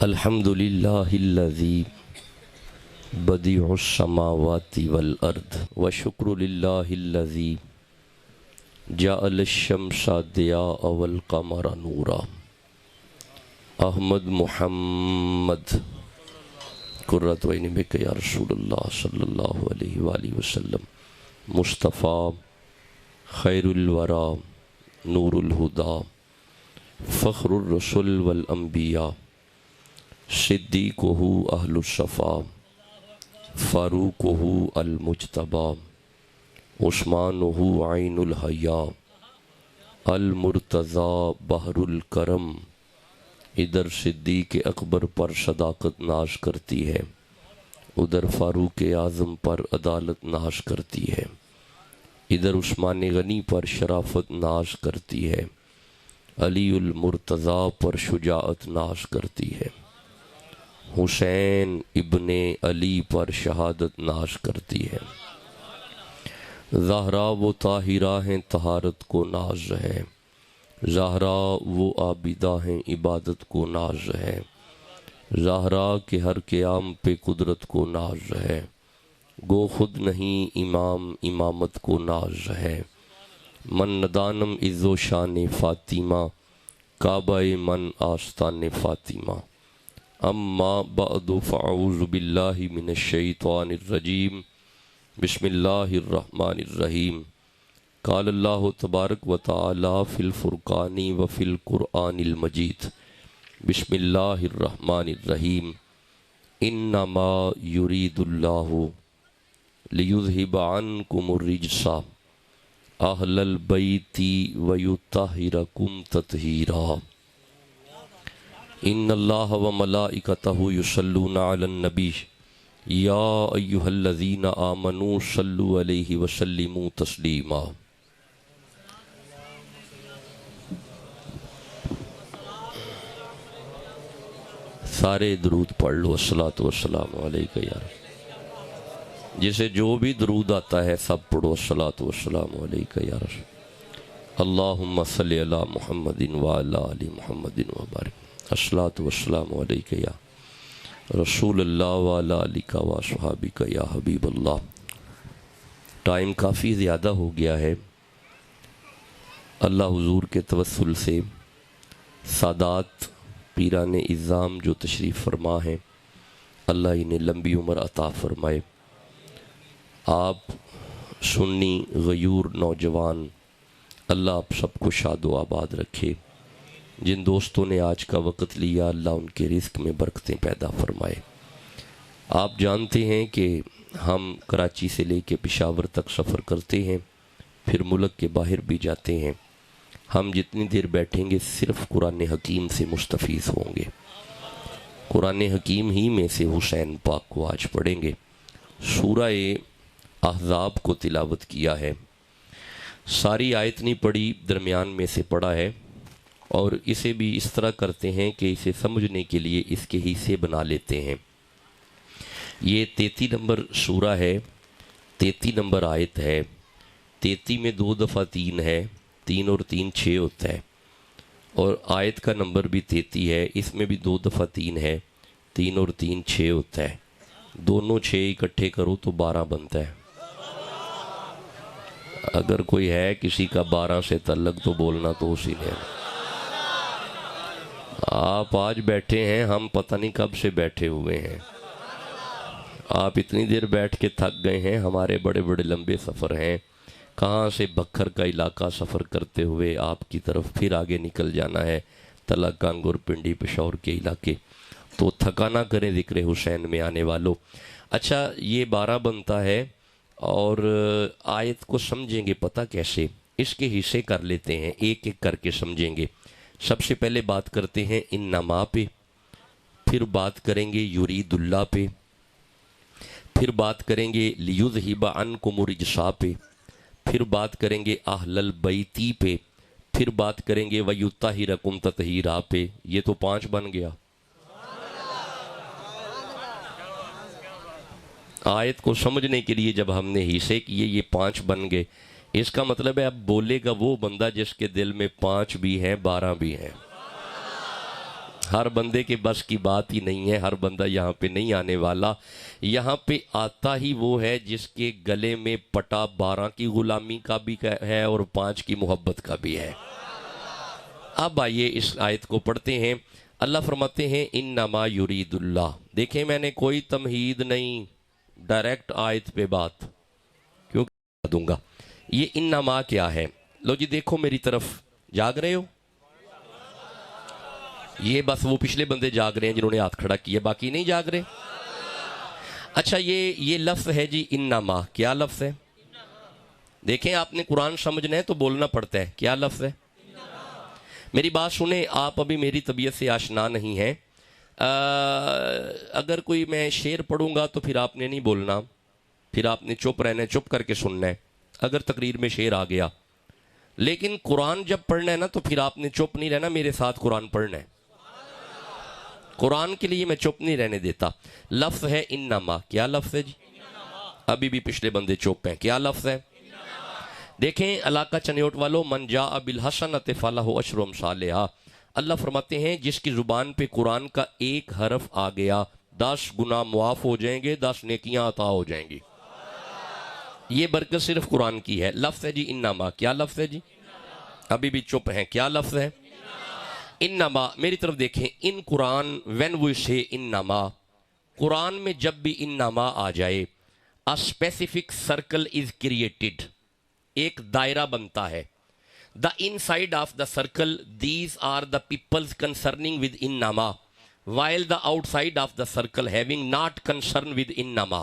الحمدللہ الذی بدیع السماوات والارض وشکر للہ الذی جعل الشمس ضیاء والقمر نورا۔ احمد محمد قرۃ عین بک یا رسول اللہ صلی اللہ علیہ وآلہ وسلم، مصطفیٰ خیر الورا نور الہدا فخر الرسل والانبیاء صدیقہ اہل الصفا فاروقہ المجتبی عثمانہ عین الحیا المرتضی بحر الکرم۔ ادھر صدیق اکبر پر صداقت ناز کرتی ہے، ادھر فاروق اعظم پر عدالت ناز کرتی ہے، ادھر عثمان غنی پر شرافت ناز کرتی ہے، علی المرتضی پر شجاعت ناز کرتی ہے، حسین ابن علی پر شہادت ناز کرتی ہے، زہرا و طاہرہ ہیں طہارت کو ناز ہے، زہرا وہ عابدہ ہیں عبادت کو ناز ہے، زہرا کے ہر قیام پہ قدرت کو ناز ہے، گو خود نہیں امام امامت کو ناز ہے، من ندانم عز و شان فاطمہ کعبہ من آستان فاطمہ۔ اما بعد فاعوذ باللہ من الشیطان الرجیم، بسم اللہ الرحمن الرحیم۔ قال اللہ تبارک و تعالی فی الفرقان و فی القرآن المجید، بسم اللہ الرحمن الرحیم۔ انما یرید اللہ لیذہب عنکم الرجس اہل البیت ویطہرکم تطہیرا۔ ان اللہ و ملائکتہ یصلون علی النبی یا ایہا الذین آمنوا صلوا علیہ وسلموا تسلیما۔ سارے درود پڑھ لو، الصلاۃ والسلام علیکہ یا رسول۔ جسے جو بھی درود آتا ہے سب پڑھو، الصلاۃ والسلام علیکہ یا رسول۔ اللہم صلی علی محمد وعلی آل محمد وبارک۔ الصلاۃ والسلام علیکہ یا رسول اللہ وعلی آلہ وصحبہ یا حبیب اللہ۔ ٹائم کافی زیادہ ہو گیا ہے، اللہ حضور کے توسل سے سادات پیران اعظام جو تشریف فرما ہیں، اللہ انہیں لمبی عمر عطا فرمائے۔ آپ سنی غیور نوجوان، اللہ آپ سب کو شاد و آباد رکھے۔ جن دوستوں نے آج کا وقت لیا، اللہ ان کے رزق میں برکتیں پیدا فرمائے۔ آپ جانتے ہیں کہ ہم کراچی سے لے کے پشاور تک سفر کرتے ہیں، پھر ملک کے باہر بھی جاتے ہیں۔ ہم جتنی دیر بیٹھیں گے صرف قرآن حکیم سے مستفیض ہوں گے۔ قرآن حکیم ہی میں سے حسین پاک کو آج پڑھیں گے۔ سورہ احزاب کو تلاوت کیا ہے، ساری آیت نہیں پڑھی، درمیان میں سے پڑھا ہے، اور اسے بھی اس طرح کرتے ہیں کہ اسے سمجھنے کے لیے اس کے حصے بنا لیتے ہیں۔ یہ 33 نمبر سورہ ہے، 33 نمبر آیت ہے۔ 33 میں 2 دفعہ 3 ہے، 3 اور 3 6 ہوتا ہے، اور آیت کا نمبر بھی 33 ہے، اس میں بھی 2 دفعہ 3 ہے، 3 اور 3 6 ہوتا ہے۔ دونوں 6 اکٹھے کرو تو 12 بنتا ہے۔ اگر کوئی ہے کسی کا 12 سے تعلق تو بولنا تو اسی نے۔ آپ آج بیٹھے ہیں، ہم پتہ نہیں کب سے بیٹھے ہوئے ہیں۔ آپ اتنی دیر بیٹھ کے تھک گئے ہیں، ہمارے بڑے بڑے لمبے سفر ہیں، کہاں سے بکھر کا علاقہ سفر کرتے ہوئے آپ کی طرف پھر آگے نکل جانا ہے، تلہ کانگور پنڈی پشاور کے علاقے۔ تو تھکا نہ کریں ذکر حسین میں آنے والوں۔ اچھا، یہ 12 بنتا ہے، اور آیت کو سمجھیں گے پتہ کیسے؟ اس کے حصے کر لیتے ہیں، ایک ایک کر کے سمجھیں گے۔ سب سے پہلے بات کرتے ہیں انما پہ، پھر بات کریں گے یرید اللہ پہ، پھر بات کریں گے لیذہب عنکم الرجس پہ، پھر بات کریں گے اہل البیت پہ، پھر بات کریں گے ویطہرکم تطہیرا پہ۔ یہ تو 5 بن گیا۔ آیت کو سمجھنے کے لیے جب ہم نے حصے کیے، یہ 5 بن گئے۔ اس کا مطلب ہے اب بولے گا وہ بندہ جس کے دل میں 5 بھی ہیں 12 بھی ہیں۔ ہر بندے کے بس کی بات ہی نہیں ہے، ہر بندہ یہاں پہ نہیں آنے والا. یہاں پہ آتا ہی وہ ہے جس کے گلے میں پٹا 12 کی غلامی کا بھی ہے اور 5 کی محبت کا بھی ہے. اب آئیے اس آیت کو پڑھتے ہیں. اللہ فرماتے ہیں انما یرید اللہ. دیکھیں میں نے کوئی تمہید نہیں، ڈائریکٹ آیت پہ بات کیوں دوں گا. یہ انما کیا ہے؟ لو جی دیکھو میری طرف، جاگ رہے ہو؟ یہ بس وہ پچھلے بندے جاگ رہے ہیں جنہوں نے ہاتھ کھڑا کیا، باقی نہیں جاگ رہے. اچھا یہ لفظ ہے جی انما، کیا لفظ ہے؟ دیکھیں آپ نے قرآن سمجھنا ہے تو بولنا پڑتا ہے. کیا لفظ ہے؟ میری بات سنیں، آپ ابھی میری طبیعت سے آشنا نہیں ہیں. اگر کوئی میں شعر پڑھوں گا تو پھر آپ نے نہیں بولنا، پھر آپ نے چپ رہنا ہے، چپ کر کے سننا ہے اگر تقریر میں شعر آ گیا. لیکن قرآن جب پڑھنا ہے نا تو پھر آپ نے چپ نہیں رہنا، میرے ساتھ قرآن پڑھنا ہے. قرآن کے لیے میں چپ نہیں رہنے دیتا. لفظ ہے انما. کیا لفظ ہے جی؟ ابھی بھی پچھلے بندے چپ ہیں. کیا لفظ ہے؟ دیکھیں علاقہ چنیوٹ والو، من جاء بالحسنۃ فلہ عشر امثالہا. اللہ فرماتے ہیں جس کی زبان پہ قرآن کا ایک حرف آ گیا 10 گناہ معاف ہو جائیں گے، 10 نیکیاں عطا ہو جائیں گی. یہ برکت صرف قرآن کی ہے. لفظ ہے جی انما. کیا لفظ ہے جی؟ ابھی بھی چپ ہیں. کیا لفظ ہے؟ انما. میری طرف دیکھیں، ان قرآن when we say انما، قرآن میں جب بھی انما آ جائے a specific circle is created، ایک دائرہ بنتا ہے. the inside of the circle these are the peoples concerning with انما while the outside of the circle having not concern with انما.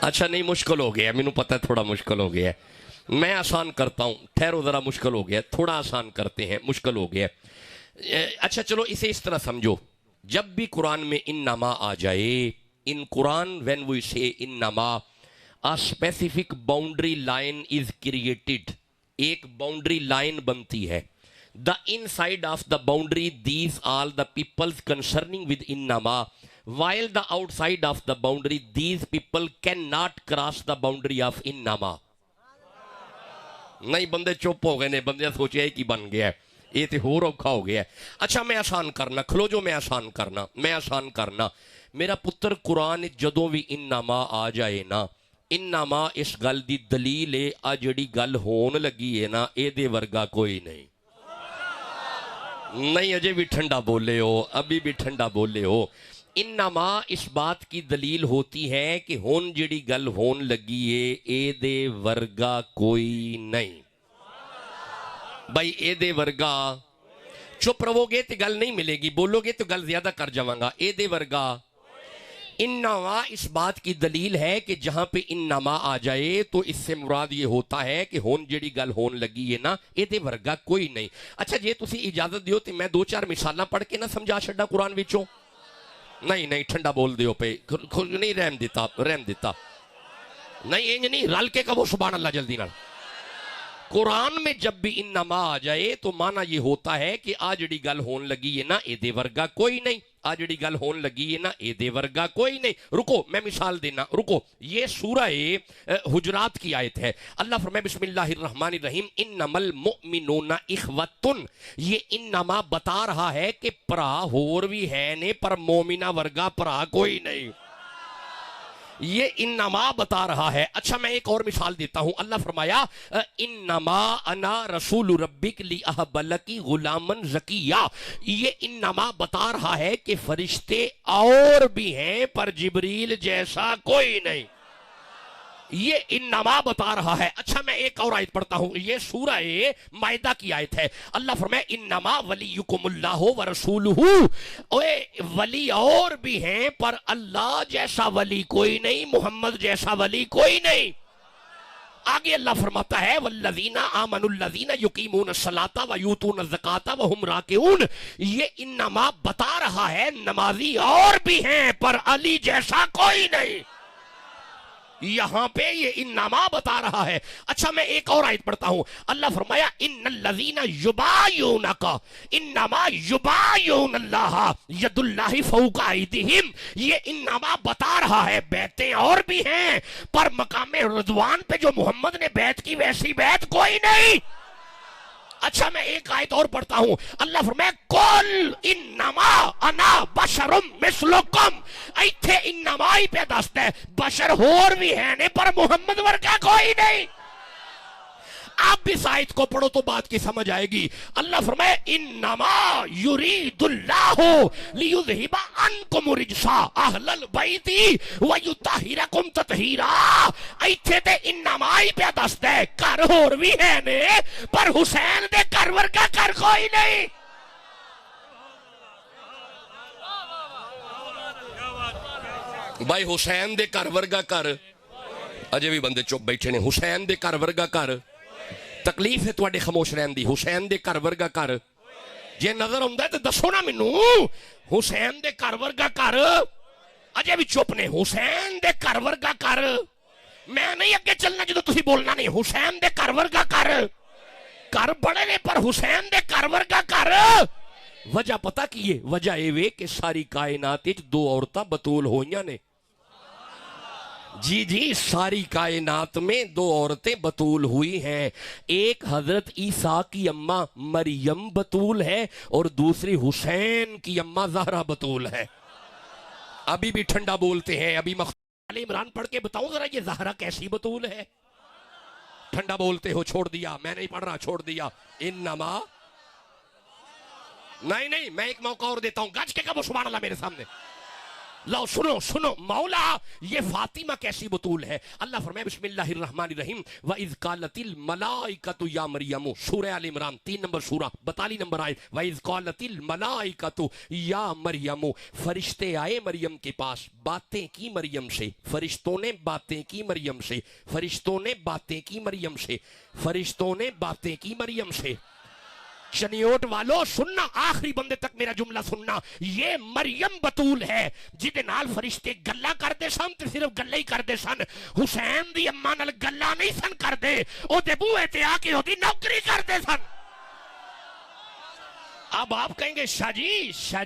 اچھا نہیں مشکل ہو گیا، مینوں پتہ ہے تھوڑا مشکل ہو گیا ہے، میں آسان کرتا ہوں. ٹھہرو ذرا، مشکل ہو گیا، تھوڑا آسان کرتے ہیں، مشکل ہو گیا. اچھا چلو اسے اس طرح سمجھو، جب بھی قرآن میں انما آ جائے، ان قرآن when we say انما a specific boundary line is created، ایک باؤنڈری لائن بنتی ہے. the inside of the boundary these all the peoples concerning with انما while the outside of the boundary these people cannot cross the boundary of انما. نہیں بندے چپ ہو گئے نے، بندے سوچے کہ بن گیا ہے، یہ تو ہو رکھا ہو گیا ہے. اچھا میں آسان کرنا، کھلو جو میں آسان کرنا. میرا پتر قرآن جدوں بھی انما آ جائے نا، انما اس گل دی دلیل ہے آ جڑی گل ہون لگی ہے نا، اے دے ورگا کوئی نہیں. نہیں اجے بھی ٹھنڈا بولے ہو، ابھی بھی ٹھنڈا بولے ہو. انما اس بات کی دلیل ہوتی ہے کہ ہون جڑی گل ہون لگی ہے اے دے ورگا کوئی نہیں. بھائی اے دے ورگا، چپ رہو گے تو گل نہیں ملے گی، بولو گے تو گل زیادہ کر جاواں گا. اے دے ورگا انما اس بات کی دلیل ہے کہ جہاں پہ انما آ جائے تو اس سے مراد یہ ہوتا ہے کہ ہون جڑی گل ہون لگی ہے نا اے دے ورگا کوئی نہیں. اچھا جے تسی اجازت دیو تو میں 2-4 مثالاں پڑھ کے نہ سمجھا چھڈا قرآن وچوں. نہیں ٹھنڈا بول دیو پہ، نہیں رحم دیتا نہیں، انج نہیں، رل کے کہو سبحان اللہ جلدی نال. قرآن میں جب بھی انما آ جائے تو معنی یہ ہوتا ہے کہ آ جڑی گل ہون لگی ہے نا اے دے ورگا کوئی نہیں، آ جڑی گل ہون لگی ہے نا اے دے ورگا کوئی نہیں. رکو میں مثال دینا، رکو. یہ سورہ حجرات کی آیت ہے. اللہ فرمائے بسم اللہ الرحمن الرحیم انما المؤمنون اخوۃ. یہ انما بتا رہا ہے کہ پرا ہور بھی ہے نے پر مومنہ ورگا پرا کوئی نہیں. یہ انما بتا رہا ہے. اچھا میں ایک اور مثال دیتا ہوں. اللہ فرمایا انما انا رسول ربک لیہب لک غلاما زکیہ. یہ انما بتا رہا ہے کہ فرشتے اور بھی ہیں پر جبریل جیسا کوئی نہیں. یہ انما بتا رہا ہے. اچھا میں ایک اور آیت پڑھتا ہوں، یہ سورہ مائدہ کی آیت ہے. اللہ فرمائے انما ولیکم اللہ ورسولہ. ولی اور بھی ہیں پر اللہ جیسا ولی کوئی نہیں، محمد جیسا ولی کوئی نہیں. آگے اللہ فرماتا ہے والذین آمنوا الذین یقیمون الصلاۃ ویؤتون الزکاۃ وہم راکعون. یہ انما بتا رہا ہے نمازی اور بھی ہیں پر علی جیسا کوئی نہیں. یہاں پہ یہ انما بتا رہا ہے. اچھا میں ایک اور آیت پڑھتا ہوں. اللہ فرمایا ان الذین یبایعونک انما یبایعون اللہ ید اللہ فوق ایدیہم. یہ انما بتا رہا ہے بیعتیں اور بھی ہیں پر مقام رضوان پہ جو محمد نے بیعت کی ویسی بیعت کوئی نہیں. اچھا میں ایک آیت اور پڑھتا ہوں. اللہ فرمائے قل انما انا بشرم مثلکم. ایتھے انما ہی پہ دستا ہے بشر ہور بھی ہے نے پر محمد ورگا کوئی نہیں. آپ بھی اس آیت کو پڑھو تو بات کی سمجھ آئے گی. اللہ فرمائے انما یرید اللہ لیذہب عنکم الرجس اہل البیت ویطہرکم تطہیرا. ایتھے تے انما ہی پہ دستا ہے گھر ہور بھی ہے نے پر حسین دے گھر ورگا گھر کوئی نہیں. بھائی حسین دے گھر ورگا گھر اجے بھی بندے چپ بیٹھے نے. حسین دے گھر ورگا گھر تکلیف ہے تواڈے خاموش رہن دی. حسین دے گھر ورگا گھر جے نظر آندا ہے تے دسو نا مینوں. حسین دے گھر ورگا گھر اجے بھی چپ نے. حسین دے گھر ورگا گھر میں نہیں اگے چلنا جدوں تسی بولنا نہیں. حسین دے گھر ورگا گھر گھر بڑے نے پر حسین دے گھر ورگا گھر. وجہ پتہ کی ہے؟ وجہ اے وے کہ ساری کائنات وچ دو عورتاں بطول ہوئیاں نے. جی جی ساری کائنات میں دو عورتیں بطول ہوئی ہیں. ایک حضرت عیسیٰ کی اماں مریم بطول ہے اور دوسری حسین کی اماں زہرا بطول ہے. ابھی بھی ٹھنڈا بولتے ہیں. ابھی آل عمران پڑھ کے بتاؤں ذرا یہ زہرا کیسی بطول ہے. ٹھنڈا بولتے ہو. چھوڑ دیا میں نہیں پڑھ رہا. چھوڑ دیا. انما نہیں میں ایک موقع اور دیتا ہوں. گج کے کہو سبحان اللہ میرے سامنے. لو سنو مولا یہ فاطمہ کیسی بطول ہے. اللہ فرمائے بسم اللہ الرحمن الرحیم وَإِذْ قَالَتِ الْمَلَائِكَةُ يَا مَرْيَمُ. سورہ آل عمران 3 نمبر سورہ 42 نمبر آیت. وَإِذْ قَالَتِ الْمَلَائِكَةُ يَا مَرْيَمُ. فرشتے آئے مریم کے پاس باتیں کی مریم سے. فرشتوں نے باتیں کی مریم سے. فرشتوں نے باتیں کی مریم سے. فرشتوں نے باتیں کی مریم سے. شنیوٹ والو سننا آخری بندے تک میرا جملہ سننا. یہ مریم بطول ہے جدے نال فرشتے گلا کردے سن تے صرف گلا ہی کردے سن. حسین دی اماں نال گلا نہیں سن کردے. او دے بوئے تے آ کے او دی نوکری کردے سن. اب آپ کہیں گے شاہ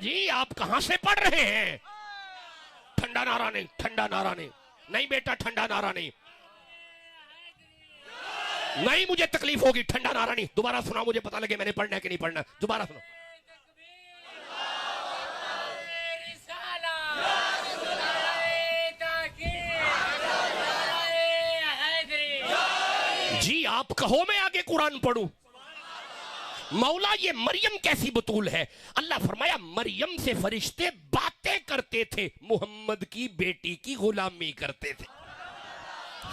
جی آپ کہاں سے پڑھ رہے ہیں؟ ٹھنڈا نعرہ نہیں. نہیں بیٹا ٹھنڈا نعرہ نہیں مجھے تکلیف ہوگی. ٹھنڈا نعرہ نہیں. دوبارہ سنا مجھے پتہ لگے میں نے پڑھنا ہے کہ نہیں پڑھنا. دوبارہ سنو. جی آپ کہو میں آگے قرآن پڑھوں. مولا یہ مریم کیسی بطول ہے. اللہ فرمایا مریم سے فرشتے باتیں کرتے تھے. محمد کی بیٹی کی غلامی کرتے تھے.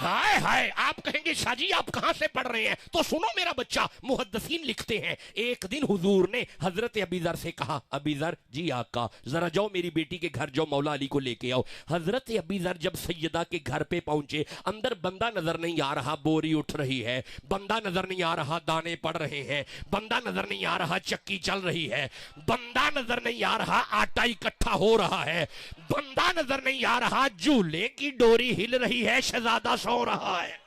ہائے آپ کہیں گے شاہ جی آپ کہاں سے پڑھ رہے ہیں؟ تو سنو میرا بچہ. محدثین لکھتے ہیں ایک دن حضور نے حضرت ابی ذر سے کہا ابی ذر جی آقا ذرا جاؤ میری بیٹی کے گھر جاؤ مولا علی کو لے کے آؤ. حضرت ابی ذر جب سیدہ کے گھر پہ پہنچے اندر بندہ نظر نہیں آ رہا بوری اٹھ رہی ہے. بندہ نظر نہیں آ رہا دانے پڑ رہے ہیں. بندہ نظر نہیں آ رہا چکی چل رہی ہے. بندہ نظر نہیں آ رہا آٹا اکٹھا ہو رہا ہے. بندہ نظر نہیں آ رہا جھولے کی ڈوری ہل رہی ہے. شہزادہ سو رہا ہے.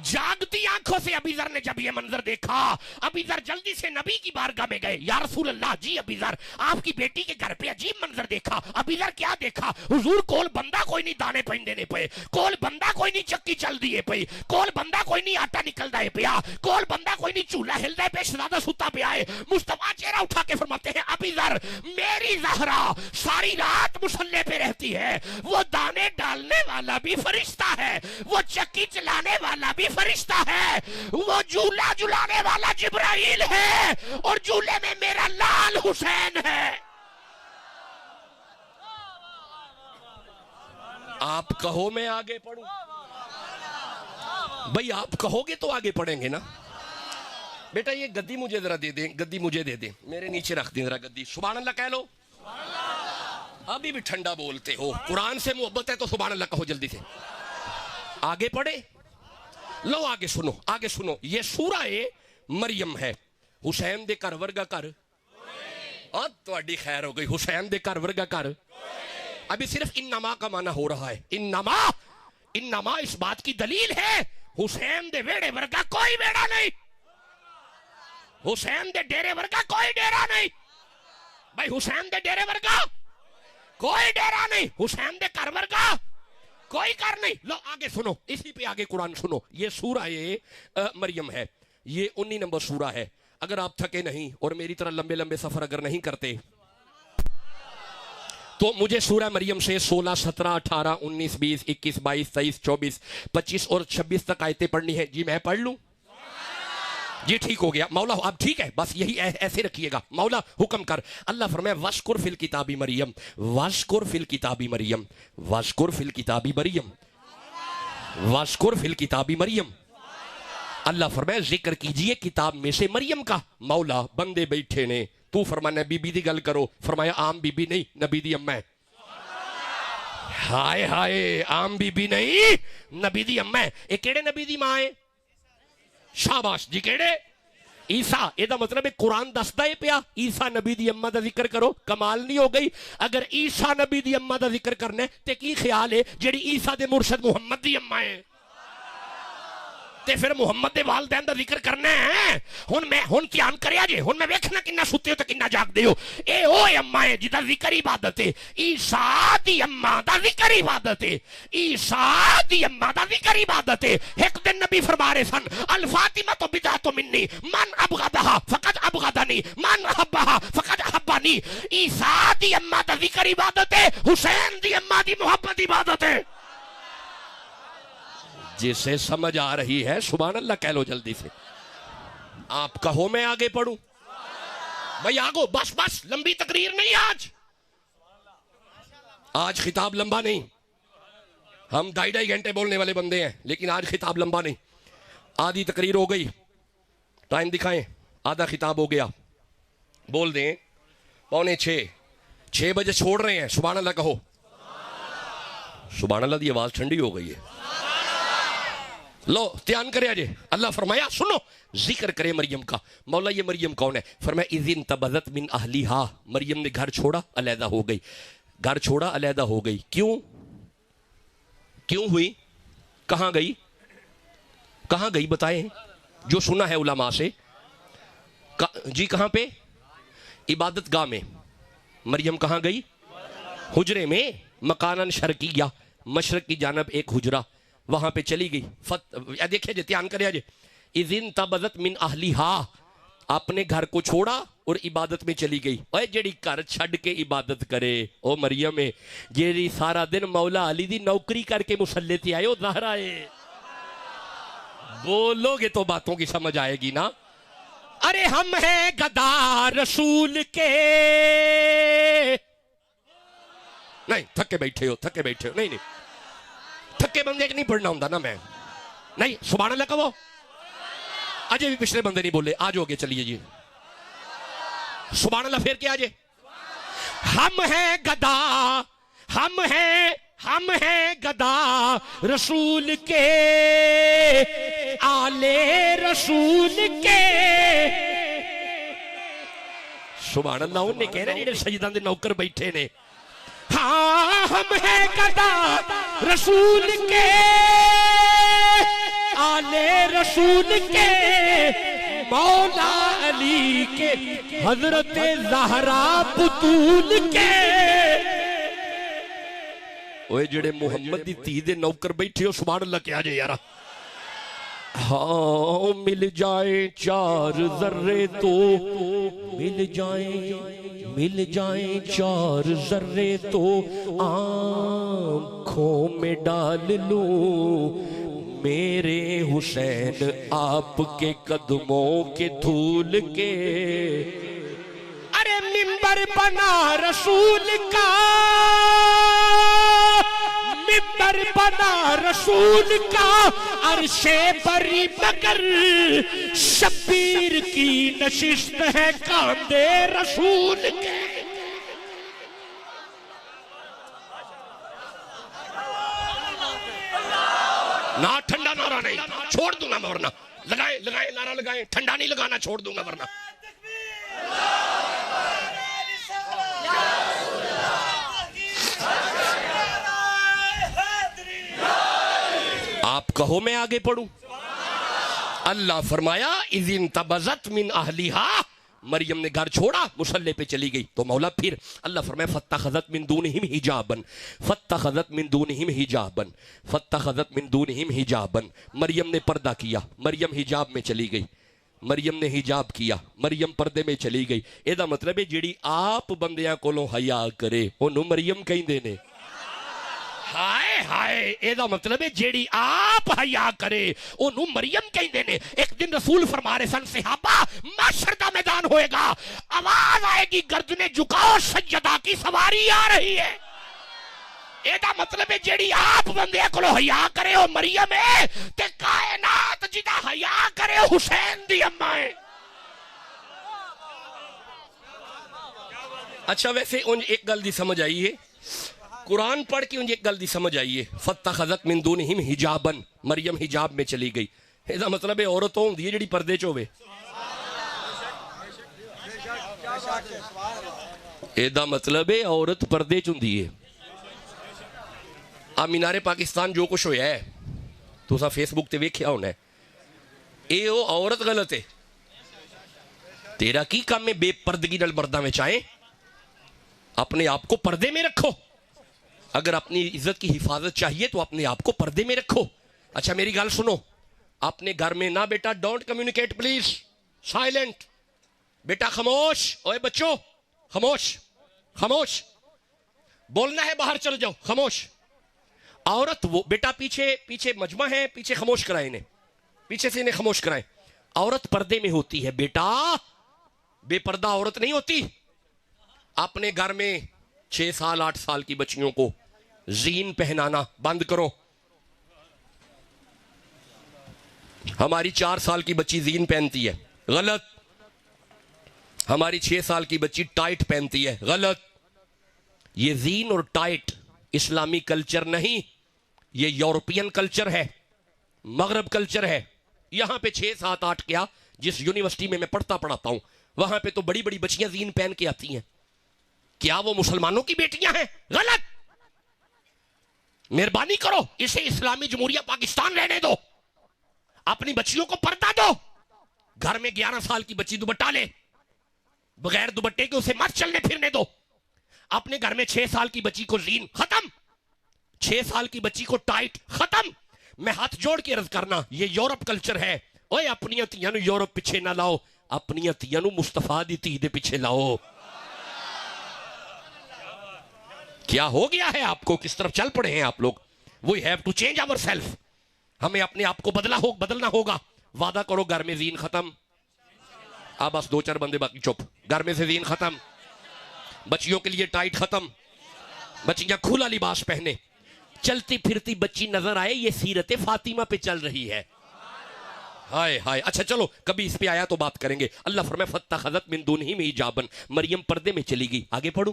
جاگتی آنکھوں سے ابی ذر نے جب یہ منظر دیکھا ابی ذر جلدی سے نبی کی بارگاہ میں گئے. یا رسول اللہ جی ابی ذر آپ کی بیٹی کے گھر پہ عجیب منظر دیکھا. ابی ذر کیا دیکھا؟ حضور کول بندہ کوئی نہیں دانے پہن دینے پہ. کول بندہ کوئی نہیں چکی چل دیے پہ. کول بندہ کوئی نہیں آٹا نکل دائے پیا. کول بندہ کوئی نہیں چولہا ہل دائے پہ. شہزادہ ستا پہ آئے. مصطفیٰ چہرہ اٹھا کے فرماتے ہیں ابی ذر میری زہرا ساری رات مصلے پہ رہتی ہے. وہ دانے ڈالنے والا بھی فرشتہ ہے. وہ چکی چلانے والا بھی فرشتہ ہے. وہ جھولا جھلانے والا جبرائیل ہے اور جھولے میں میرا لال حسین ہے. آپ کہو میں آگے پڑھوں. بھئی آپ کہو گے تو آگے پڑھیں گے نا. بیٹا یہ گدی مجھے ذرا دے دیں. گدی مجھے دے دیں. میرے نیچے رکھ دیں ذرا گدی. سبحان اللہ کہہ لو. ابھی بھی ٹھنڈا بولتے ہو. قرآن سے محبت ہے تو سبحان اللہ کہو جلدی سے. آگے پڑھے. لو آگے سنو. یہ سورہ مریم ہے. حسین دے گھر ورگا گھر تواڈی خیر ہو گئی. حسین دے گھر ورگا گھر. ابھی صرف انما کا معنی ہو رہا ہے. انما اس بات کی دلیل ہے حسین دے ویڑے ورگا کوئی ویڑا نہیں. حسین دے ڈیرے ورگا کوئی ڈیرا نہیں. بھائی حسین دے ڈیرے ورگا کوئی ڈیرا نہیں. حسین دے گھر ورگا کوئی کر نہیں. لو آگے سنو. اسی پہ آگے قرآن سنو. یہ سورہ مریم ہے. یہ 19 نمبر سورہ ہے. اگر آپ تھکے نہیں اور میری طرح لمبے لمبے سفر اگر نہیں کرتے تو مجھے سورہ مریم سے 16, 17, 18, 19, 20, 21, 22, 23, 24, 25 اور 26 تک آیتیں پڑھنی ہیں. جی میں پڑھ لوں؟ جی ٹھیک ہو گیا. مولا اب ٹھیک ہے، بس یہی ایسے رکھیے گا. مولا حکم کر. اللہ فرمائے وَذْكُرْ فِي الْكِتَابِ مریم، وَذْكُرْ فِي الْكِتَابِ مریم، وَذْكُرْ فِي الْكِتَابِ مریم، وَذْكُرْ فِي الْكِتَابِ مریم. اللہ فرمائے ذکر کیجئے کتاب میں سے مریم کا. مولا بندے بیٹھے نے، تو فرمانا بی بی دی گل کرو. فرمایا عام بی بی نہیں، نبی دی اماں ہے. ہائے ہائے، عام بی بی نہیں، نبی دی اماں ہے. اے کیڑے نبی دی ماں ہے؟ شاباش جی، کیڑے؟ عیسیٰ. یہ دا مطلب ہے قرآن دستا ہے پیا عیسیٰ نبی دی اماں دا ذکر کرو. کمال نہیں ہو گئی؟ اگر عیسیٰ نبی دی اماں دا ذکر کرنا ہے تے کی خیال ہے جیڑی عیسیٰ دے مرشد محمد دی اماں ہے تے پھر محمد دے والدین دا ذکر کرنا ہے. ہن کیان کریا جے؟ ہن میں ویکھنا کنا ستے ہو تے کنا جاگ دے ہو. اے اوے اماں ہے جدا ذکر عبادت ہے. عیسیٰ دی اماں دا ذکر عبادت ہے. عیسیٰ دی اماں دا ذکر عبادت ہے. ایک دن نبی فرما رہے سن الفاطمہ تو بدعت منی من ابغضها فقد ابغضنی من احبها فقد احبنی. عیسیٰ دی اماں دا ذکر عبادت ہے، حسین دی اماں دی محبت عبادت ہے. جسے سمجھ آ رہی ہے سبحان اللہ کہہ لو جلدی سے. آپ کہو میں آگے پڑھوں؟ بھائی آگو، بس بس، لمبی تقریر نہیں آج خطاب لمبا نہیں. ہم 2.5 گھنٹے بولنے والے بندے ہیں لیکن آج خطاب لمبا نہیں. آدھی تقریر ہو گئی، ٹائم دکھائیں. آدھا خطاب ہو گیا، بول دیں 5:45. 6 بجے چھوڑ رہے ہیں. سبحان اللہ کہو. سبحان اللہ دی آواز ٹھنڈی ہو گئی ہے. لو دھیان کرے آجے. اللہ فرمایا سنو ذکر کرے مریم کا. مولا یہ مریم کون ہے؟ فرمایا اذ انتبذت من اہلیہا. مریم نے گھر چھوڑا، علیحدہ ہو گئی. گھر چھوڑا، علیحدہ ہو گئی. کیوں ہوئی؟ کہاں گئی؟ کہاں گئی بتائیں؟ جو سنا ہے علماء سے. جی کہاں پہ؟ عبادت گاہ میں. مریم کہاں گئی؟ حجرے میں. مکاناً شرقیہ، مشرق کی جانب ایک حجرہ، وہاں پہ چلی گئی. دیکھیں جی، دھیان کرے جی. اذ انتبذت من اہلیہا، اپنے گھر کو چھوڑا اور عبادت میں چلی گئی. اوہ جڑی گھر چھڑ کے عبادت کرے او مریم ہے. جیڑی سارا دن مولا علی دی نوکری کر کے مسلح تے آئے او زہرا ہے. بولو گے تو باتوں کی سمجھ آئے گی نا. ارے ہم ہیں گدا رسول کے. نہیں تھکے بیٹھے ہو، تھکے بیٹھے ہو. نہیں تھکے بندے نہیں پڑھنا ہوں نا میں. نہیں سبحان اللہ کہو. آجے بھی پچھلے بندے نہیں بولے. آج ہو گئے چلیے جی. سبحان اللہ پھر کیا آجے؟ ہم ہیں گدا، ہم ہیں گدا رسول کے، آلے رسول کے. سبحان اللہ. انہیں کہہ رہے ہیں سجدہ دے نوکر بیٹھے نے. ہاں ہم ہیں گدا رسول کے، آلے رسول کے، مولا علی کے، حضرت زہرا بطول کے. اوہ جڑے محمد دی تھی دے نوکر بیٹھے ہو سبحان اللہ کیا جائے یارا. ہاں مل جائیں 4 ذرے تو مل جائیں 4 ذرے تو آنکھوں میں ڈال لوں میرے حسین آپ کے قدموں کے دھول کے. ارے منبر بنا رسول کا، منبر بنا رسول کا، عرش بری مگر شبیر کی نشست ہے کاندھے رسول کے. نہ ٹھنڈا نعرہ نہیں، چھوڑ دوں گا ورنہ. لگائیں نعرہ لگائیں. ٹھنڈا نہیں لگانا، چھوڑ دوں گا ورنہ. آپ کہو میں آگے پڑھوں؟ اللہ فرمایا اذ انتبذت من اہلیہا. مریم نے گھر چھوڑا، مصلی پہ چلی گئی. تو مولا پھر اللہ فرمایا فاتخذت من دونہم حجابا، فاتخذت من دونہم حجابا، فاتخذت من دونہم حجابا. مریم نے پردہ کیا، مریم حجاب میں چلی گئی. مریم نے حجاب کیا, مریم پردے میں چلی گئی. یہ مطلب ہے جیڑی آپ بندیاں کولوں حیا کرے انہوں مریم کہندے نے. ہائے ہائے, یہ مطلب ہے جیڑی آپ حیا کرے انہوں مریم کہندے نے. ایک دن رسول فرما رہے سن صحابہ محشر دا میدان ہوئے گا, آواز آئے گی گردنیں جھکاؤ سیدہ کی سواری آ رہی ہے. یہ مطلب ہے جیڑی آپ بندے کولو حیا کرے وہ مریم ہے, تے کائنات جدا حیا کرے حسین دی اماں ہے. اچھا ویسے انج ایک گل دی سمجھ آئی ہے, قرآن پڑھ کے انج ایک گل دی سمجھ آئی ہے, فَاتَّخَذَتْ مِن دُونِهِمْ حِجَابًا, مریم حجاب میں چلی گئی. یہ مطلب ہے عورت ہوندی ہے جیڑی پردے چ ہوے. یہ مطلب ہے عورت پردے چ ہوندی ہے. مینار پاکستان جو کچھ ہویا ہے تو سا فیس بک تے ویکھیا ہونا ہے, اے او عورت غلط ہے. تیرا کی کام ہے بے پردگی نال مرداں وچ آئے؟ اپنے آپ کو پردے میں رکھو. اگر اپنی عزت کی حفاظت چاہیے تو اپنے آپ کو پردے میں رکھو. اچھا میری گل سنو, اپنے گھر میں نہ بیٹا ڈونٹ کمیونیکیٹ پلیز, سائلنٹ, بیٹا خاموش, اوے بچوں خاموش, خاموش, بولنا ہے باہر چل جاؤ, خاموش. عورت وہ بیٹا پیچھے مجمع ہے, پیچھے خاموش کرائیں انہیں, پیچھے سے انہیں خاموش کرائیں. عورت پردے میں ہوتی ہے بیٹا, بے پردہ عورت نہیں ہوتی. اپنے گھر میں 6 سال 8 سال کی بچیوں کو زین پہنانا بند کرو. ہماری 4 سال کی بچی زین پہنتی ہے, غلط. ہماری 6 سال کی بچی ٹائٹ پہنتی ہے, غلط. یہ زین اور ٹائٹ اسلامی کلچر نہیں, یہ یورپین کلچر ہے, مغرب کلچر ہے. یہاں پہ 6 7 8 کیا, جس یونیورسٹی میں پڑھاتا ہوں وہاں پہ تو بڑی بڑی بچیاں زین پہن کے آتی ہیں. کیا وہ مسلمانوں کی بیٹیاں ہیں؟ غلط. مہربانی کرو اسے اسلامی جمہوریہ پاکستان رہنے دو, اپنی بچیوں کو پردہ دو. گھر میں 11 سال کی بچی دوپٹہ لے, بغیر دوپٹے کے اسے مت چلنے پھرنے دو. اپنے گھر میں 6 سال کی بچی کو زین, ختم. 6 سال کی بچی کو ٹائٹ, ختم. میں ہاتھ جوڑ کے عرض کرنا, یہ یورپ کلچر ہے. اوے اپنی تیاں نو یورپ پیچھے نہ لاؤ, اپنی تیاں نو مصطفیٰ دی تھی دے پیچھے لاؤ. کیا ہو گیا ہے آپ کو, کس طرف چل پڑے ہیں آپ لوگ؟ We have to change ourselves. ہمیں اپنے آپ کو بدلنا ہوگا. وعدہ کرو گھر میں زین ختم. بس 2 4 بندے باقی چپ. گھر میں سے زین ختم, بچیوں کے لیے ٹائٹ ختم, بچیاں کھلا لباس پہنے. چلتی پھرتی بچی نظر آئے یہ سیرت فاطمہ پہ چل رہی ہے. ہائے ہائے. اچھا چلو کبھی اس پہ آیا تو بات کریں گے. اللہ فرمائے فَاتَّخَذَتْ مِن دُونِهِمْ حِجَابًا, مریم پردے میں چلی گئی. آگے پڑھوں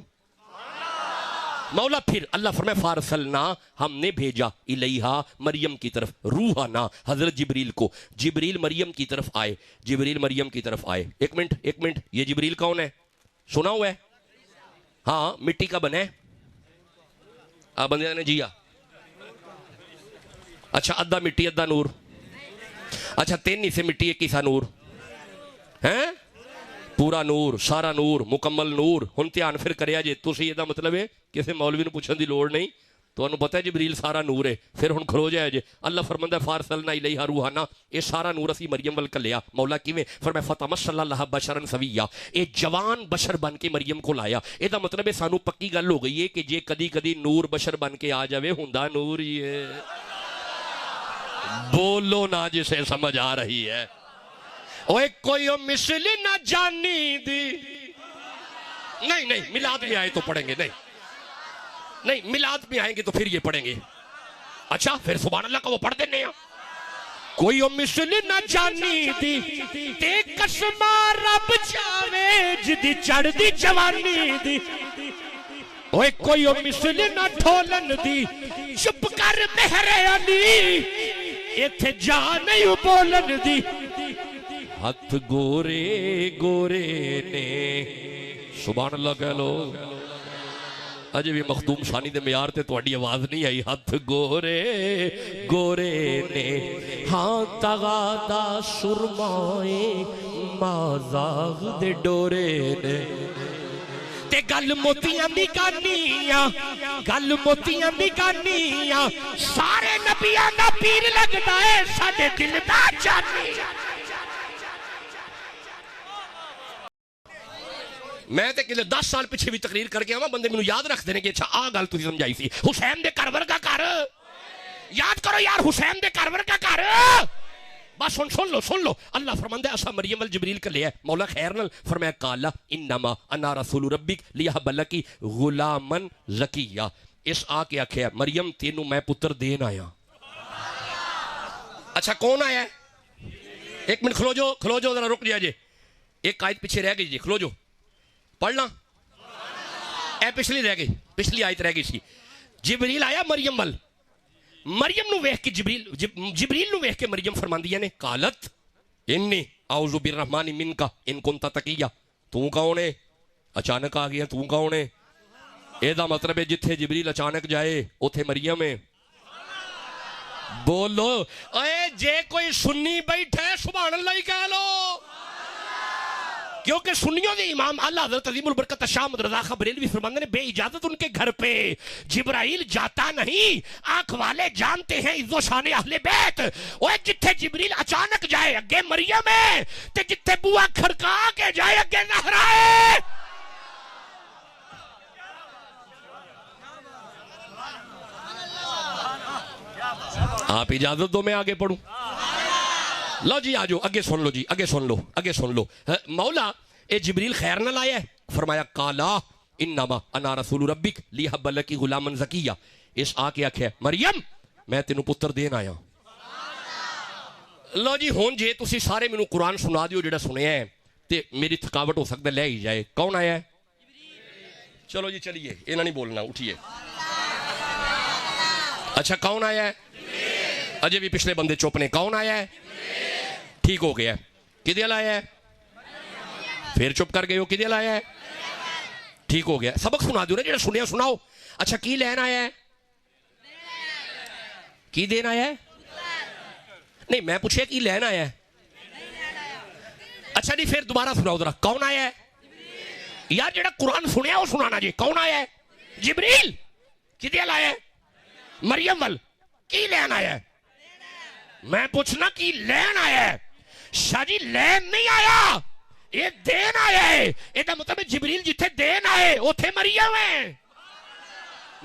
مولا. پھر اللہ فرمائے فَارْسَلْنَا, ہم نے بھیجا الیہا, مریم کی طرف, روحنا, حضرت جبریل کو. جبریل مریم کی طرف آئے, جبریل مریم کی طرف آئے. ایک منٹ, یہ جبریل کون ہے؟ سنا ہوا ہے؟ ہاں مٹی کا بنا ہے. بندے نے جیا. اچھا ادھا مٹی ادھا نور. اچھا 3 حصے مٹی 1 حصہ نور ہیں, پورا نور, سارا نور, مکمل نور. ہن دھیان پھر کریا جے تسی, یہ مطلب ہے کسی مولوی نو پوچھن دی لوڑ نہیں, تانوں پتہ ہے جبریل سارا نور ہے. پھر ہن کھلو جائے جے. اللہ فرماندا ہے فارسلنا الیہا روحنا, اے سارا نور اسی مریم ول کلیا. مولا کیویں؟ فرمایا فتمثل لها بشرا سویا, اے جوان بشر بن کے مریم کو لایا. اے دا مطلب ہے سانو پکی گل ہو گئی ہے کہ جے کدی کدی نور بشر بن کے آ جاوے ہوندا نور ہی ہے. بولو نا جسے سمجھ آ رہی ہے. اوے کوئی مثل نہ جانی دی. نہیں میلاد میں آئے تو پڑھیں گے. نہیں میلاد میں آئیں گے تو پھر یہ پڑھیں گے. اچھا پھر سبحان اللہ کا وہ پڑھ دینے ہیں. کوئی مثل نہ جانی دی تے قسمہ رب چاوے جدی چڑھ دی جوانی دی. اوے کوئی مثل نہ ڈھولن دی چپ کر مہر علی, ایتھے جا نہیں بولن دی. ہاتھ گورے گورے نے, سبحان اللہ کہہ لو. اجے بھی مخدوم شانی دے معیار تے تہاڈی آواز نہیں آئی. ہاتھ گورے گورے نے, ہاں تغادا سرمائے مازاغ دے ڈورے نے. تے گل موتیاں دی گانیاں, گل موتیاں دی گانیاں, سارے نبیاں دا پیر لگدا ہے ساڈے دل دا جانی. میں تے کہ 10 سال پیچھے بھی تقریر کر کے آواں بندے مینوں یاد رکھ دینے کہ اچھا آ گل تسی سمجھائی سی حسین دے گھر ورگا گھر یاد کرو یار حسین دے گھر ورگا گھر بس سن لو اللہ فرماندا ہے اسا مریم ول جبریل کلیا مولا خیر نال فرمایا قالا انما انا رسول ربک لیہب لکی غلامن زکیہ اس آ کے آکھیا مریم تینوں میں پتر دین آیا اچھا کون آیا ہے ایک منٹ کھلو جو ذرا رک جائے جی ایک آیت پیچھے رہ گئی جی کھلو جو پڑھنا اے پچھلی رہ گئی پچھلی آیت رہ گئی سی جبریل آیا مریم ول مریم نو ویکھ کے جبریل نو ویکھ کے مریم فرماندی نے قالت انی اعوذ بالرحمن منک ان کنت تقیہ تو کون ہے اچانک آ گیا تو کون ہے اے دا مطلب ہے جتھے جبریل اچانک جائے اوتھے مریم ہے بولو اے جے کوئی سنی بیٹھے سبحان اللہ ہی کہہ لو کیونکہ سنیوں دے امام اللہ حضرت عظیم البرکت شاہ احمد رضا خان بریلوی فرماندے نے بے اجازت ان کے گھر پہ جبرائیل جاتا نہیں آنکھ والے جانتے ہیں عزت و شان اہل بیت اوے جتھے جبریل اچانک جائے اگے مریم ہے تے جتھے بوا کھڑکا کے جائے اگے زہرا ہے آپ اجازت دو میں آگے پڑھوں لو جی آجو اگے سن لو مولا اے جبریل خیر نہ لایا ہے فرمایا قالا انما انا رسول ربک لیہب لکی غلامن زکیہ اس آ کے آکھیا مریم میں تینوں پتر دین آیا لو جی ہون جے تسی سارے مینوں قرآن سنا دیو جڑا سنیا ہے تے میری تھکاوٹ ہو سکتا لے ہی جائے کون آیا ہے چلو جی چلیے یہ نہیں بولنا اٹھیے اچھا کون آیا ہے اجے بھی پچھلے بندے چپ نے کون آیا ہے ٹھیک ہو گیا کدے لایا ہے پھر چپ کر گئے ہو کدے لایا ہے ٹھیک ہو گیا سبق سنا دیو نا جڑا سنیا سناؤ اچھا کی لین آیا ہے کی دین آیا ہے نہیں میں پوچھے کی لین آیا ہے اچھا نہیں پھر دوبارہ سناؤ ذرا کون آیا ہے یار جڑا قرآن سنیا وہ سنانا جی کون آیا ہے جبریل کدے لایا ہے مریم ول کی لین آیا ہے میں پوچھنا کی لین آیا ہے شاہ جی لین نہیں آیا یہ دین آیا ہے یہ دا مطلب جبریل جتھے دین آئے اوتھے مریم ہے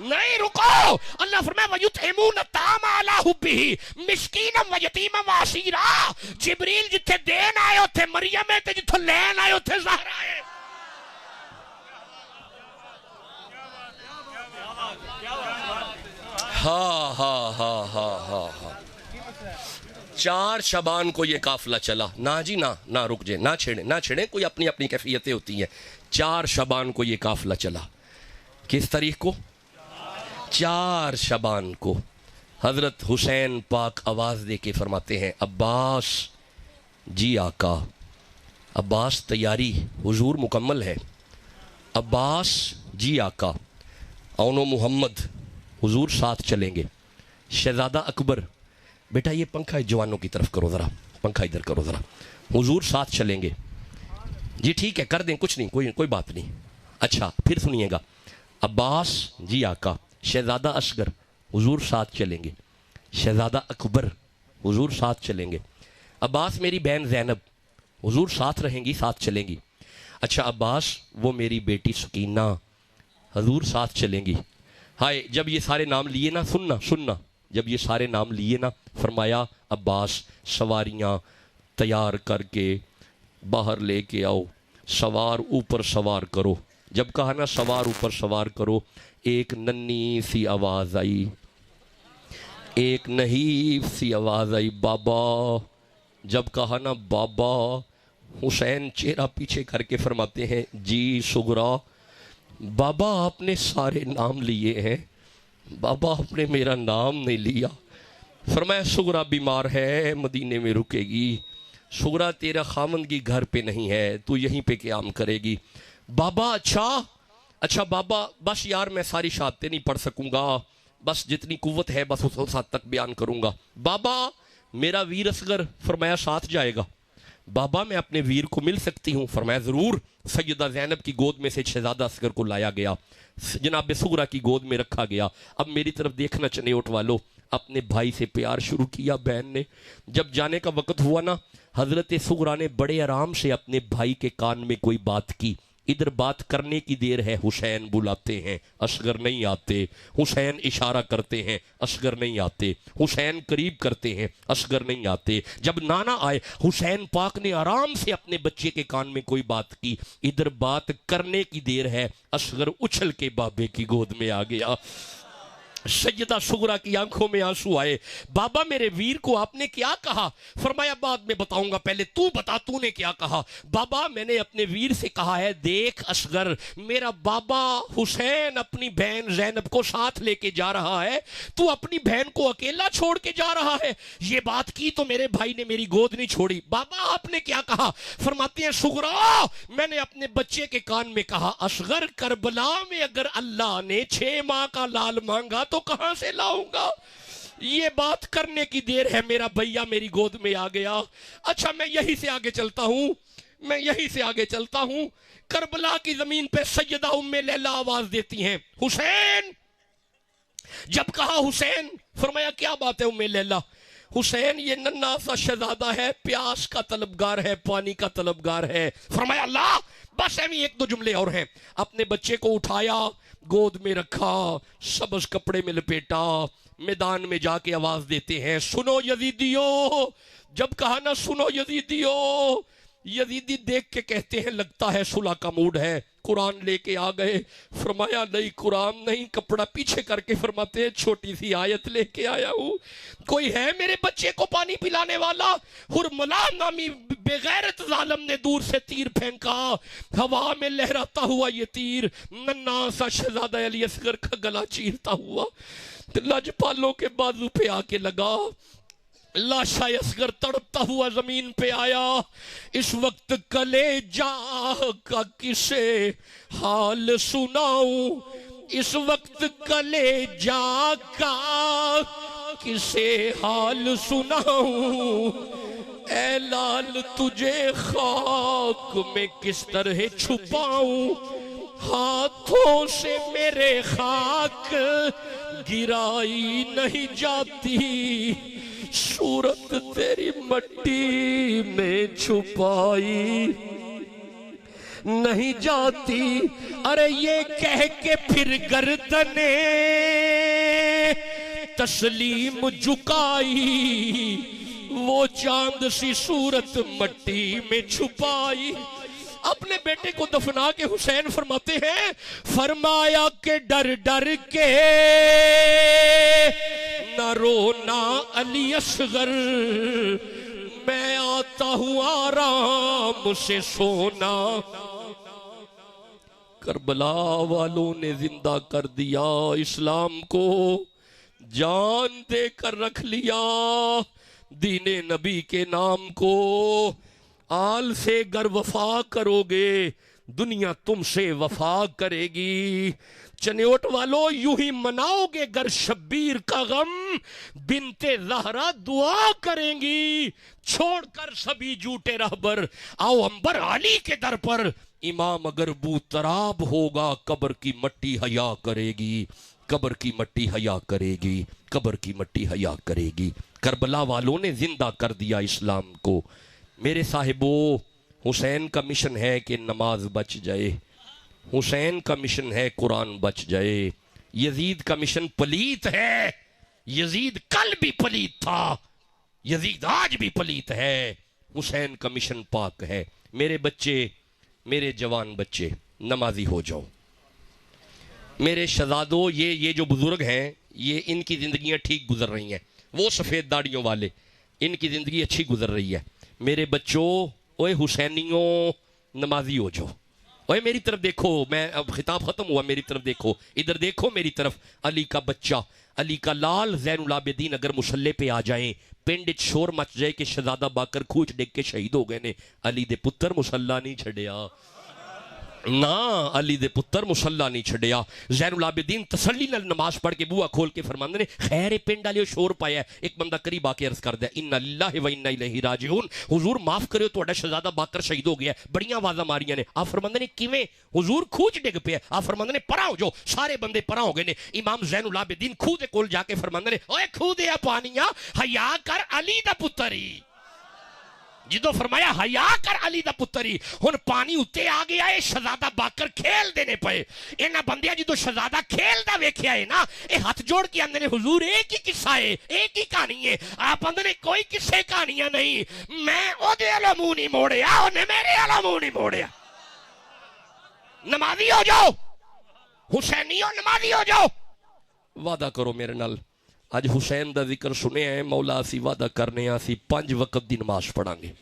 نہیں رکو اللہ فرمائے وَيُطْعِمُونَ الطَّعَامَ عَلَىٰ حُبِّهِ مِسْكِينًا وَيَتِيمًا وَأَسِيرًا جبریل جتھے دین آئے اوتھے مریم ہے تے جتھے لین آئے اوتھے زہرا ہے ہاں 4 شعبان کو یہ قافلہ چلا نہ جی نہ رک جائے نہ چھڑیں کوئی اپنی اپنی کیفیتیں ہوتی ہیں 4 شعبان کو یہ قافلہ چلا کس تاریخ کو 4 شعبان کو حضرت حسین پاک آواز دے کے فرماتے ہیں عباس جی آقا عباس تیاری حضور مکمل ہے عباس جی آقا اونو محمد حضور ساتھ چلیں گے شہزادہ اکبر بیٹا یہ پنکھا جوانوں کی طرف کرو ذرا پنکھا ادھر کرو ذرا حضور ساتھ چلیں گے جی ٹھیک ہے کر دیں کچھ نہیں کوئی بات نہیں اچھا پھر سنیے گا عباس جی آقا شہزادہ اصغر حضور ساتھ چلیں گے شہزادہ اکبر حضور ساتھ چلیں گے عباس میری بہن زینب حضور ساتھ رہیں گی ساتھ چلیں گی اچھا عباس وہ میری بیٹی سکینہ حضور ساتھ چلیں گی ہائے جب یہ سارے نام لیے نا سننا جب یہ سارے نام لیے نا فرمایا عباس سواریاں تیار کر کے باہر لے کے آؤ سوار اوپر سوار کرو جب کہا نا سوار اوپر سوار کرو ایک ننھی سی آواز آئی ایک نحیف سی آواز آئی بابا جب کہا نا بابا حسین چہرہ پیچھے کر کے فرماتے ہیں جی سغرا بابا آپ نے سارے نام لیے ہیں بابا آپ نے میرا نام نہیں لیا فرمایا سغرا بیمار ہے مدینے میں رکے گی سغرا تیرا خامندگی گھر پہ نہیں ہے تو یہیں پہ قیام کرے گی بابا اچھا بابا بس یار میں ساری شہادتیں نہیں پڑھ سکوں گا بس جتنی قوت ہے بس اس حد تک بیان کروں گا بابا میرا ویر اصغر فرمایا ساتھ جائے گا بابا میں اپنے ویر کو مل سکتی ہوں فرمایا ضرور سیدہ زینب کی گود میں سے شہزادہ اصغر کو لایا گیا جناب سغرا کی گود میں رکھا گیا اب میری طرف دیکھنا چنیوٹ والو اپنے بھائی سے پیار شروع کیا بہن نے جب جانے کا وقت ہوا نا حضرت سغرا نے بڑے آرام سے اپنے بھائی کے کان میں کوئی بات کی ادھر بات کرنے کی دیر ہے، حسین بلاتے ہیں، اصغر نہیں آتے، حسین اشارہ کرتے ہیں، اصغر نہیں آتے، حسین قریب کرتے ہیں، اصغر نہیں آتے۔ جب نانا آئے، حسین پاک نے آرام سے اپنے بچے کے کان میں کوئی بات کی، ادھر بات کرنے کی دیر ہے، اصغر اچھل کے بابے کی گود میں آ گیا۔ سیدہ صغرا کی آنکھوں میں آنسو آئے، بابا میرے ویر کو آپ نے کیا کہا؟ فرمایا بعد میں بتاؤں گا، پہلے تو بتا تو نے کیا کہا؟ بابا میں نے اپنے ویر سے کہا ہے، دیکھ اصغر، میرا بابا حسین اپنی بہن زینب کو ساتھ لے کے جا رہا ہے، تو اپنی بہن کو اکیلا چھوڑ کے جا رہا ہے۔ یہ بات کی تو میرے بھائی نے میری گود نہیں چھوڑی۔ بابا آپ نے کیا کہا؟ فرماتے ہیں صغرا میں نے اپنے بچے کے کان میں کہا، اصغر کربلا میں اگر اللہ نے 6 ماہ کا لال مانگا تو کہاں سے لاؤں گا؟ یہ بات کرنے کی دیر ہے، میرا بھیا میری گود میں آ گیا۔ اچھا میں یہی سے آگے چلتا ہوں، کربلا کی زمین پہ سیدہ ام لیلہ آواز دیتی ہیں، حسین۔ جب کہا حسین، فرمایا کیا بات ہے ام لیلہ؟ حسین یہ ننھا سا شہزادہ ہے، پیاس کا طلبگار ہے، پانی کا طلبگار ہے۔ فرمایا اللہ، بس ایویں 1-2 جملے اور ہیں۔ اپنے بچے کو اٹھایا، گود میں رکھا، سبز کپڑے میں لپیٹا، میدان میں جا کے آواز دیتے ہیں، سنو یزیدیو۔ جب کہا نا سنو یزیدیو، یزیدی دیکھ کے کہتے ہیں لگتا ہے صلح کا موڈ ہے، قرآن لے کے آ گئے۔ فرمایا نہیں قرآن نہیں، کپڑا پیچھے کر کے فرماتے ہیں چھوٹی سی آیت لے کے آیا ہوں، کوئی ہے میرے بچے کو پانی پلانے والا؟ ہرملا نامی بے غیرت ظالم نے دور سے تیر پھینکا، ہوا میں لہراتا ہوا یہ تیر ننھا سا شہزادہ علی اصغر کا گلا چیرتا ہوا لاجپالوں کے بازو پہ آ کے لگا۔ لاشا اصغر تڑپتا ہوا زمین پہ آیا۔ اس وقت کلیجہ کا کسے حال سناؤں، اس وقت کلیجہ کا کسے حال سناؤں، اے لال تجھے خاک میں کس طرح چھپاؤں، ہاتھوں سے میرے خاک گرائی نہیں جاتی، صورت تیری مٹی میں چھپائی نہیں جاتی۔ ارے یہ کہہ کے پھر گردنے تسلیم جھکائی، وہ چاند سی صورت مٹی میں چھپائی۔ اپنے بیٹے کو دفنا کے حسین فرماتے ہیں، فرمایا کہ ڈر ڈر کے نہ رونا علی اصغر، میں آتا ہوں آرام سے سونا۔ کربلا والوں نے زندہ کر دیا اسلام کو، جان دے کر رکھ لیا دین نبی کے نام کو۔ آل سے گر وفا کرو گے، دنیا تم سے وفا کرے گی۔ چنیوٹ والو یوں ہی مناؤ گے گر شبیر کا غم، بنت زہرا دعا کریں گی۔ چھوڑ کر سبھی جھوٹے رہبر، آؤ انبر علی کے در پر۔ امام اگر بو تراب ہوگا، قبر کی مٹی حیا کرے گی، قبر کی مٹی حیا کرے گی، قبر کی مٹی حیا کرے گی۔ کربلا والوں نے زندہ کر دیا اسلام کو۔ میرے صاحبو، حسین کا مشن ہے کہ نماز بچ جائے، حسین کا مشن ہے قرآن بچ جائے۔ یزید کا مشن پلیت ہے، یزید کل بھی پلیت تھا، یزید آج بھی پلیت ہے، حسین کا مشن پاک ہے۔ میرے بچے، میرے جوان بچے، نمازی ہو جاؤ۔ میرے شہزادوں، یہ جو بزرگ ہیں، یہ ان کی زندگیاں ٹھیک گزر رہی ہیں، وہ سفید داڑیوں والے، ان کی زندگی اچھی گزر رہی ہے۔ میرے بچوں، اوے حسینیوں، نمازی ہو جاؤ۔ اوے میری طرف دیکھو، میں اب خطاب ختم ہوا، میری طرف دیکھو، ادھر دیکھو میری طرف۔ علی کا بچہ، علی کا لال زین العابدین اگر مسلح پہ آ جائیں، پنڈ شور مچ جائے کہ شہزادہ باقر کھوچ ڈگ کے شہید ہو گئے نے، علی دے پتر مسلح نہیں چھڑیا نا، علی دے پتر مسلح نہیں چھڑیا۔ زین العابدین تسلی نال نماز پڑھ کے بوا کھول کے فرماندے نے، خیر پنڈ والے شور پایا ہے۔ ایک بندہ قریب آ کے عرض کر دیا، انا للہ و انا الیہ راجعون، حضور معاف کریو تہاڈا شہزادہ باقر شہید ہو گیا ہے۔ بڑیاں آوازاں ماریاں نے۔ آپ فرماندے نے کیویں؟ حضور کھوج ڈگ پیا۔ آپ فرماندے نے پرا ہو جاؤ، سارے بندے پرا ہو گئے نے۔ امام زین العابدین کھو دے کول جا کے فرماندے نے، اوے کھو دے پانیاں، حیا کر علی دا پتر ہی۔ جدو فرمایا حیا کر علی دا پتری ہن پانی اتے آ گیا ہے شہزادہ باکر کھیل دینے پئے انہاں بندیاں جدو شہزادہ کھیل دا ویکھیا ہے نا اے ہاتھ جوڑ کے آندے نے حضور ایک ہی قصہ ہے ایک ہی کہانی ہے آپ آندے نے کوئی قصے کہانیاں نہیں میں او دے والا منہ نہیں موڑیا اونے میرے والا منہ نہیں موڑیا نمازی ہو جاؤ حسینیوں نمازی ہو جاؤ وعدہ کرو میرے نال آج حسین دا ذکر سنے ہیں مولا اسی وعدہ کرنے ہیں اسی 5 وقت دی نماز پڑھاں گے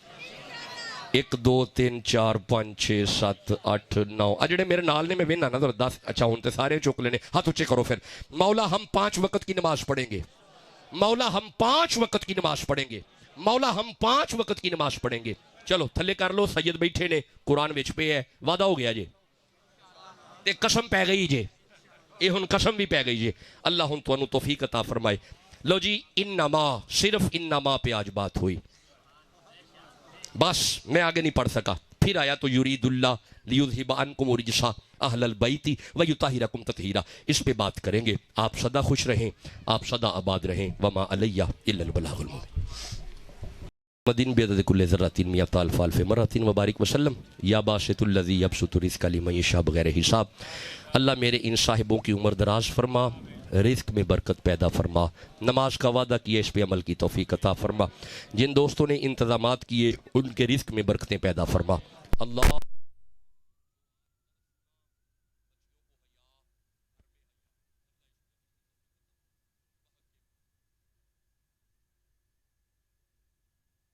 1 2 3 4 5 6 7 8 9 اجڑے میرے نال نے میں وینا نا 10 اچھا ہوں تے سارے چوک لینے ہاتھ اونچے کرو پھر مولا ہم 5 وقت کی نماز پڑھیں گے مولا ہم 5 وقت کی نماز پڑھیں گے مولا ہم 5 وقت کی نماز پڑھیں گے چلو تھلے کر لو سید بیٹھے نے قرآن وچ پہ ہے وعدہ ہو گیا جی تے قسم پہ گئی جی اے ہن قسم بھی پہ گئی جی اللہ ہن تو انو توفیق عطا فرمائے لو جی انما صرف انما پہ آج بات ہوئی بس میں آگے نہیں پڑھ سکا پھر آیا تو یرید اللہ لیذہب عنکم الرجس اہل البیت ویطہرکم تطہیرا اس پہ بات کریں گے آپ سدا خوش رہیں آپ سدا آباد رہیں وما علیہ الا البلاغ المبین مدین بیدد کل ذراتین میات الف الف مراتین وبارک وسلم یا باسط الذی یبسط الرزق لمن یشاء بغیر حساب اللہ میرے ان صاحبوں کی عمر دراز فرما رزق میں برکت پیدا فرما نماز کا وعدہ کیے اس پہ عمل کی توفیق عطا فرما جن دوستوں نے انتظامات کیے ان کے رزق میں برکتیں پیدا فرما اللہ